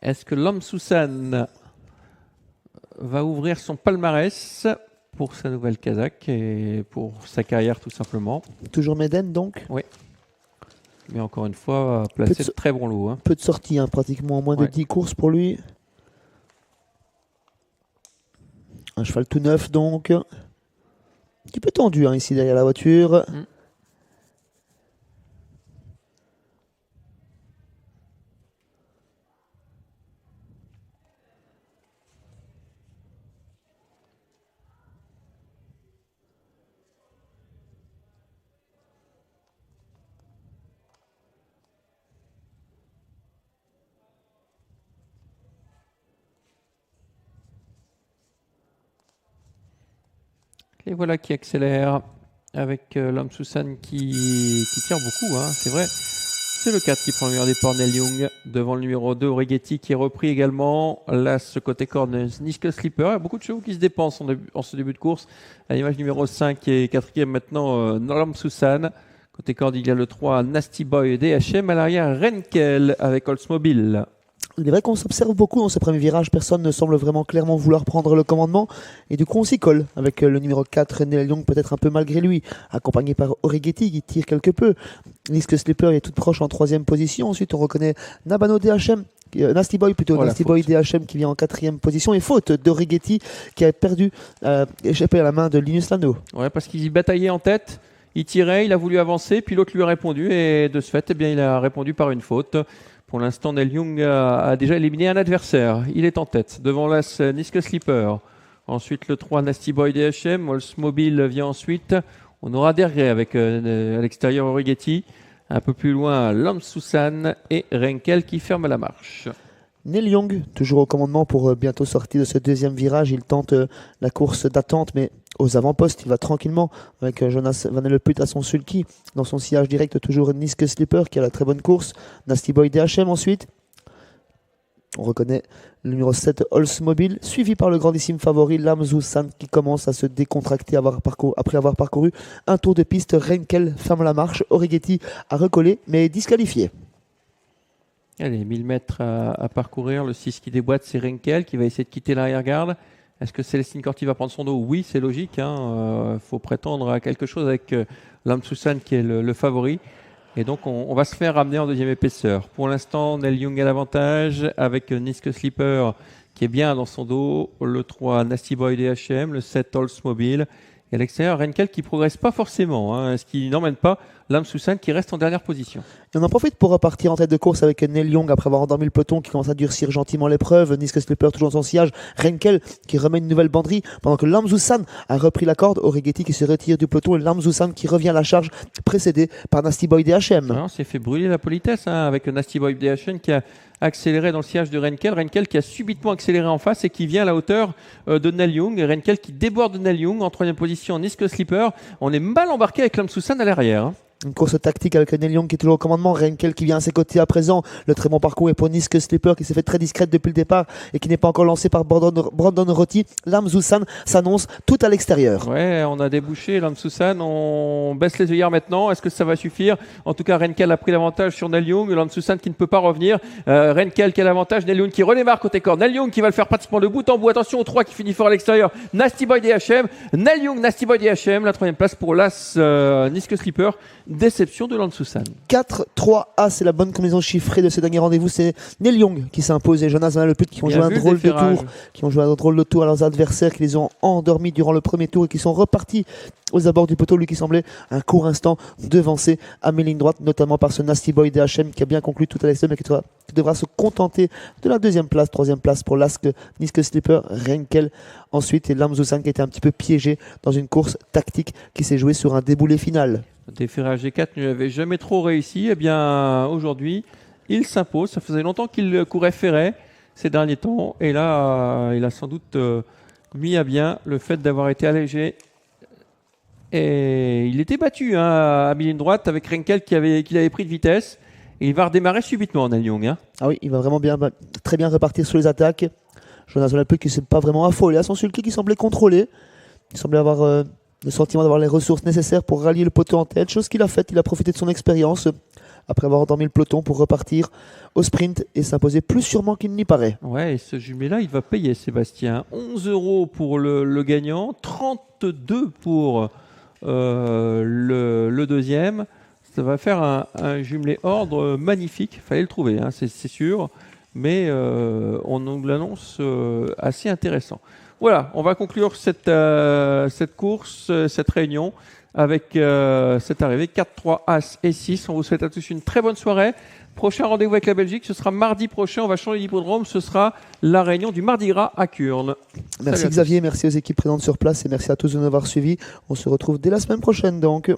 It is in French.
Est-ce que l'homme Susan va ouvrir son palmarès pour sa nouvelle Kazakh et pour sa carrière tout simplement? Toujours Méden donc. Oui. Mais encore une fois, placé de très bon lot. Hein. Peu de sorties, hein, pratiquement moins de 10 courses pour lui. Un cheval tout neuf donc. Un petit peu tendu hein, ici derrière la voiture. Et voilà qui accélère avec l'homme Susan qui tire beaucoup, hein, c'est vrai. C'est le 4 qui prend le meilleur départ, Neil Young, devant le numéro 2, Rigetti, qui est repris également. Là, ce côté corde, Niske Slipper. Il y a beaucoup de chevaux qui se dépensent en ce début de course. À l'image numéro 5 et 4e maintenant, l'homme Susan. Côté corde, il y a le 3, Nasty Boy DHM. À l'arrière, Renkel avec Oldsmobile. Il est vrai qu'on s'observe beaucoup dans ce premier virage, personne ne semble vraiment clairement vouloir prendre le commandement et du coup on s'y colle avec le numéro 4, Neil Young peut-être un peu malgré lui, accompagné par Origetti qui tire quelque peu. Niske Slipper est toute proche en 3e position, ensuite on reconnaît Nabano DHM, Nasty Boy plutôt, oh, Nasty Boy DHM qui vient en 4e position et faute d'Origetti qui a perdu, échappé à la main de Linus Lando. Ouais, parce qu'il y bataillait en tête, il tirait, il a voulu avancer, puis l'autre lui a répondu et de ce fait, eh bien, il a répondu par une faute. Pour l'instant, Neil Young a déjà éliminé un adversaire. Il est en tête. Devant l'As, Niske Slipper. Ensuite, le 3, Nasty Boy DHM. Oldsmobile vient ensuite. On aura Dergrey avec à l'extérieur Origetti. Un peu plus loin, l'homme Susan et Renkel qui ferme la marche. Neil Young, toujours au commandement pour bientôt sortir de ce deuxième virage. Il tente la course d'attente, mais aux avant-postes, il va tranquillement avec Jonas Van Elleput à son sulky. Dans son sillage direct, toujours Niske Slipper qui a la très bonne course. Nasty Boy DHM ensuite. On reconnaît le numéro 7, Oldsmobile, suivi par le grandissime favori Lam Susan qui commence à se décontracter après avoir parcouru un tour de piste. Renkel ferme la marche. Origetti a recollé, mais disqualifié. Allez, 1000 mètres à parcourir. Le 6 qui déboîte, c'est Renkel qui va essayer de quitter l'arrière-garde. Est-ce que Célestine Corti va prendre son dos? Oui, c'est logique. Faut prétendre à quelque chose avec l'homme Susan qui est le favori. Et donc, on va se faire ramener en deuxième épaisseur. Pour l'instant, Neil Young a l'avantage avec Niske Slipper qui est bien dans son dos. Le 3, Nasty Boy DHM. Le 7, Oldsmobile. Et à l'extérieur, Renkel qui progresse pas forcément. Ce qui n'emmène pas l'homme Susan qui reste en dernière position. Et on en profite pour repartir en tête de course avec Neil Young après avoir endormi le peloton qui commence à durcir gentiment l'épreuve. Niske Slipper toujours dans son sillage. Renkel qui remet une nouvelle banderie pendant que Lam Susan a repris la corde. Origetti qui se retire du peloton et Lam Susan qui revient à la charge précédé par Nasty Boy DHM. Alors, on s'est fait brûler la politesse avec Nasty Boy DHM qui a accéléré dans le sillage de Renkel. Renkel qui a subitement accéléré en face et qui vient à la hauteur de Neil Young. Renkel qui déborde de Neil Young en 3e position. Niske Slipper. On est mal embarqué avec Lam Susan à l'arrière. Une course tactique avec Neil Young qui est toujours au commandement. Renkel qui vient à ses côtés à présent. Le très bon parcours est pour Niske Slipper qui s'est fait très discrète depuis le départ et qui n'est pas encore lancé par Brandon Rotti. Lam Susan s'annonce tout à l'extérieur. Ouais, on a débouché Lam Susan. On baisse les œillères maintenant. Est-ce que ça va suffire? En tout cas, Renkel a pris l'avantage sur Neil Young. Lam Susan qui ne peut pas revenir. Renkel qui a l'avantage. Neil Young qui redémarre côté corps. Neil Young qui va le faire pratiquement de bout en bout. Attention au 3 qui finit fort à l'extérieur. Nasty Boy DHM. Neil Young, Nasty Boy DHM. La 3e place pour l'As Niske Slipper. Déception de Lam Susan. 4-3-A, c'est la bonne combinaison chiffrée de ce dernier rendez-vous. C'est Neil Young qui s'impose et Jonas Van Elleput qui ont joué un drôle de tour à leurs adversaires, qui les ont endormis durant le premier tour et qui sont repartis aux abords du poteau. Lui qui semblait un court instant devancé à mes lignes droites, notamment par ce Nasty Boy DHM qui a bien conclu tout à l'extérieur mais qui devra se contenter de la 2e place, 3e place pour l'Ask Niske Slipper, Renkel ensuite et Lam Susan qui était un petit peu piégé dans une course tactique qui s'est jouée sur un déboulé final. Le déferrage G4 ne lui avait jamais trop réussi. Eh bien, aujourd'hui, il s'impose. Ça faisait longtemps qu'il courait ferré ces derniers temps. Et là, il a sans doute mis à bien le fait d'avoir été allégé. Et il était battu à mi-ligne droite avec Renkel qui avait pris de vitesse. Et il va redémarrer subitement, Neil Young. Ah oui, il va vraiment très bien repartir sur les attaques. Jonas Van Elleput qui ne s'est pas vraiment affolé à son sulky qui semblait contrôlé. Il semblait avoir le sentiment d'avoir les ressources nécessaires pour rallier le poteau en tête, chose qu'il a faite. Il a profité de son expérience après avoir endormi le peloton pour repartir au sprint et s'imposer plus sûrement qu'il n'y paraît. Ouais, et ce jumelé-là, il va payer, Sébastien. 11 € pour le gagnant, 32 pour le deuxième. Ça va faire un jumelé ordre magnifique. Fallait le trouver, hein, c'est sûr. Mais on nous l'annonce assez intéressant. Voilà, on va conclure cette course, cette réunion avec cette arrivée 4, 3, As et 6. On vous souhaite à tous une très bonne soirée. Prochain rendez-vous avec la Belgique, ce sera mardi prochain. On va changer d'hippodrome. Ce sera la réunion du Mardi Gras à Kurn. Merci Xavier, merci aux équipes présentes sur place et merci à tous de nous avoir suivis. On se retrouve dès la semaine prochaine donc.